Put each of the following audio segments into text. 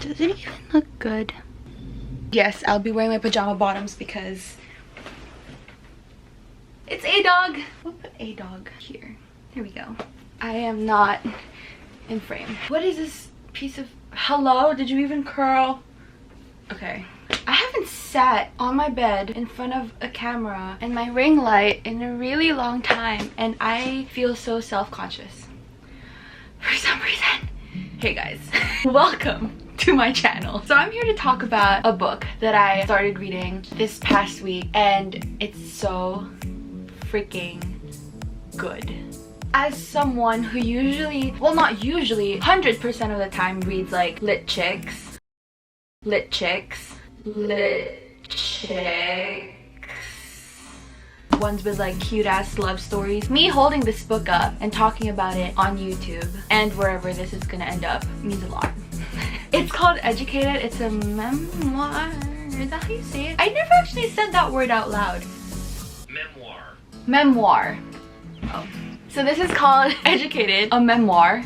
Does it even look good? Yes, I'll be wearing my pajama bottoms because it's a dog. We'll put a dog here. Here we go. I am not in frame. What is this piece of... Hello? Did you even curl? Okay. I haven't sat on my bed in front of a camera and my ring light in a really long time, and I feel so self-conscious for some reason. Hey guys, welcome to my channel. So I'm here to talk about a book that I started reading this past week, and it's so freaking good. As someone who usually, well not usually, 100% of the time reads like lit chicks, ones with like cute ass love stories, me holding this book up and talking about it on YouTube and wherever this is gonna end up means a lot. It's called Educated. It's a memoir. Is that how you say it? I never actually said that word out loud. Memoir. Oh. So this is called Educated, a memoir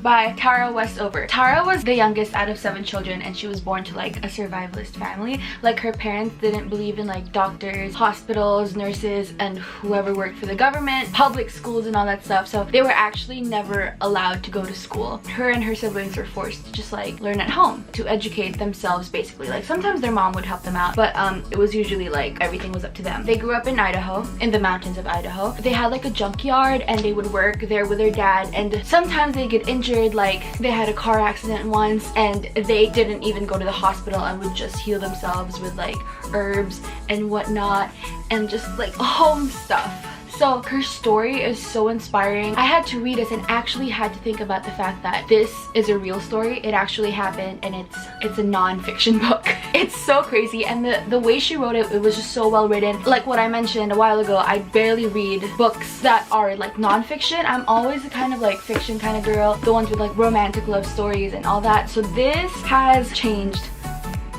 by Tara Westover. Tara was the youngest out of 7 children, and she was born to like a survivalist family. Like her parents didn't believe in like doctors, hospitals, nurses, and whoever worked for the government, public schools and all that stuff. So they were actually never allowed to go to school. Her and her siblings were forced to just like learn at home to educate themselves basically. Like sometimes their mom would help them out, but it was usually like everything was up to them. They grew up in Idaho, in the mountains of Idaho. They had like a junkyard and they would work there with their dad, and sometimes they get injured. Like they had a car accident once and they didn't even go to the hospital and would just heal themselves with like herbs and whatnot and just like home stuff. So her story is so inspiring. I had to read it and actually had to think about the fact that this is a real story. It actually happened, and it's a non-fiction book. It's so crazy, and the way she wrote it, it was just so well written. Like what I mentioned a while ago, I barely read books that are like non-fiction. I'm always the kind of like fiction kind of girl, the ones with like romantic love stories and all that. So this has changed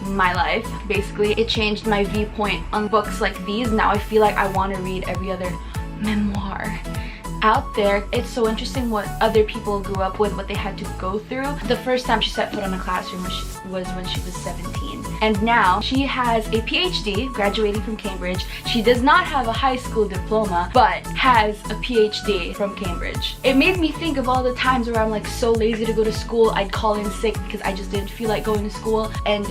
my life. Basically, it changed my viewpoint on books like these. Now I feel like I want to read every other memoir out there. It's so interesting what other people grew up with, what they had to go through. The first time she set foot on a classroom was when she was 17, and now she has a PhD, graduating from Cambridge. She does not have a high school diploma, but has a PhD from Cambridge. It made me think of all the times where I'm like so lazy to go to school. I'd call in sick because I just didn't feel like going to school, and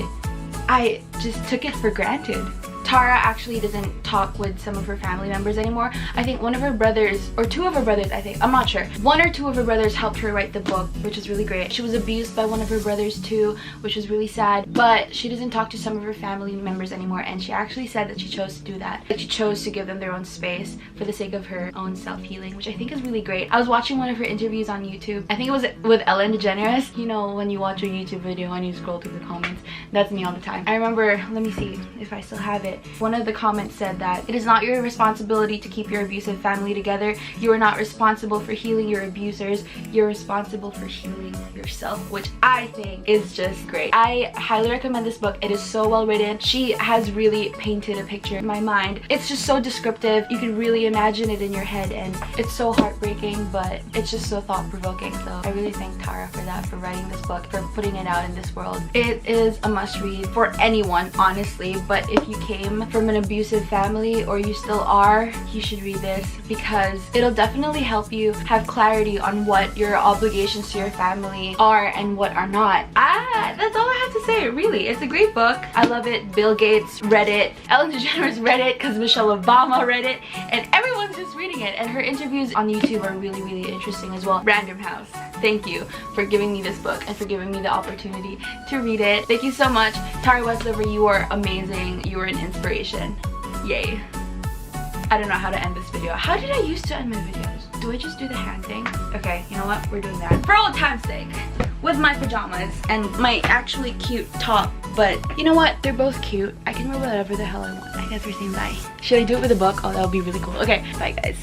I just took it for granted. Tara actually doesn't talk with some of her family members anymore. I think one of her brothers, or 2 of her brothers, I think, I'm not sure. 1 or 2 of her brothers helped her write the book, which is really great. She was abused by one of her brothers too, which was really sad. But she doesn't talk to some of her family members anymore, and she actually said that she chose to do that. Like she chose to give them their own space for the sake of her own self-healing, which I think is really great. I was watching one of her interviews on YouTube. I think it was with Ellen DeGeneres. You know, when you watch a YouTube video and you scroll through the comments, that's me all the time. I remember, let me see if I still have it. One of the comments said that it is not your responsibility to keep your abusive family together. You are not responsible for healing your abusers. You're responsible for healing yourself, which I think is just great. I highly recommend this book. It is so well written. She has really painted a picture in my mind. It's just so descriptive. You can really imagine it in your head, and it's so heartbreaking, but it's just so thought-provoking. So I really thank Tara for that, for writing this book, for putting it out in this world. It is a must-read for anyone, honestly, but if you came from an abusive family, or you still are, you should read this, because it'll definitely help you have clarity on what your obligations to your family are and what are not. That's all I have to say, really. It's a great book. I love it. Bill Gates read it. Ellen DeGeneres read it because Michelle Obama read it, and everyone's just reading it. And her interviews on YouTube are really, really interesting as well. Random House, thank you for giving me this book and for giving me the opportunity to read it. Thank you so much. Tara Westover, you are amazing. You are an inspiration. Yay. I don't know how to end this video. How did I used to end my videos? Do I just do the hand thing? Okay, you know what? We're doing that. For old time's sake. With my pajamas and my actually cute top. But you know what? They're both cute. I can wear whatever the hell I want. I guess we're saying bye. Should I do it with a book? Oh, that would be really cool. Okay, bye guys.